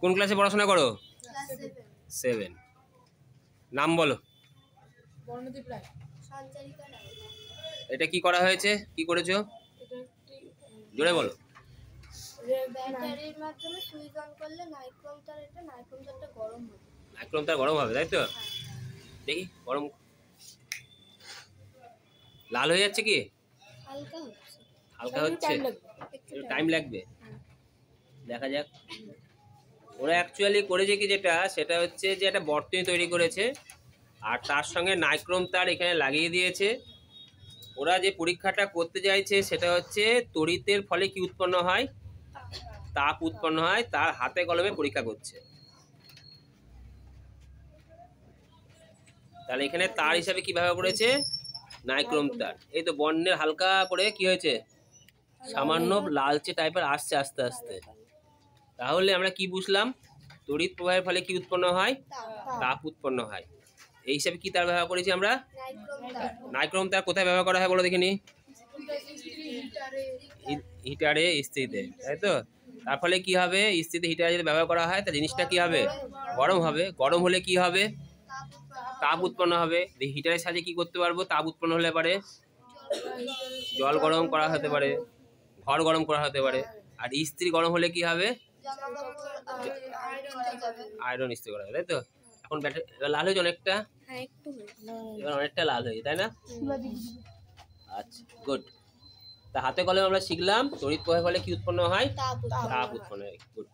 কোন ক্লাসে পড়াশোনা করো? 7। নাম বলো। এটা কি করা হয়েছে, কি করেছো? জোরে বলো। ব্যাটারির মাধ্যমে সুইচ অন করলে নাইক্রোম তারটা গরম হবে। নাইক্রোম তার গরম হবে, তাই তো? দেখি গরম। লাল হয়ে যাচ্ছে কি? হালকা হচ্ছে। হালকা হচ্ছে, একটু টাইম লাগবে। দেখা যাক। ওরা অ্যাকচুয়ালি করেছে কি, যেটা সেটা হচ্ছে যে একটা বর্তনী তৈরি করেছে আর তার সঙ্গে নাইক্রোম তার এখানে লাগিয়ে দিয়েছে। ওরা যে পরীক্ষাটা করতে চাইছে সেটা হচ্ছে তড়িতের ফলে কি উৎপন্ন হয়, তাপ উৎপন্ন হয়, তার হাতে কলমে পরীক্ষা করছে। তাহলে এখানে তার হিসাবে কি ব্যবহার করেছে? নাইক্রোম তার। এই তো বর্ণের হালকা করে কি হয়েছে, সামান্য লালচে টাইপের আসছে আস্তে আস্তে। তাহলে আমরা কি বুঝলাম? তড়িৎ প্রবাহের ফলে কি উৎপন্ন হয়? তাপ উৎপন্ন হয়। এই হিসাবে কি তার ব্যবহার করেছি আমরা? নাইক্রোম তার কোথায় ব্যবহার করা হয় বলো দেখিনি? হিটারে, ইস্ত্রিতে, তাই তো? তার ফলে কি হবে, ইস্ত্রিতে হিটারে যদি ব্যবহার করা হয় তা জিনিসটা কি হবে? গরম হবে। গরম হলে কি হবে? তাপ উৎপন্ন হবে। হিটারের সাহায্যে কি করতে পারবো? তাপ উৎপন্ন হলে পারে জল গরম করা হতে পারে, ঘর গরম করা হতে পারে। আর ইস্ত্রি গরম হলে কি হবে? আয়রন ইস্ত্রি করা হবে, তাই তো? এখন ব্যাটারি লাল হয়েছে অনেকটা, এবার অনেকটা লাল হয়েছে, তাই না? আচ্ছা, গুড। তা হাতে কলমে আমরা শিখলাম তড়িৎ প্রবাহের ফলে কি উৎপন্ন হয়? তাপ উৎপন্ন হয়। গুড।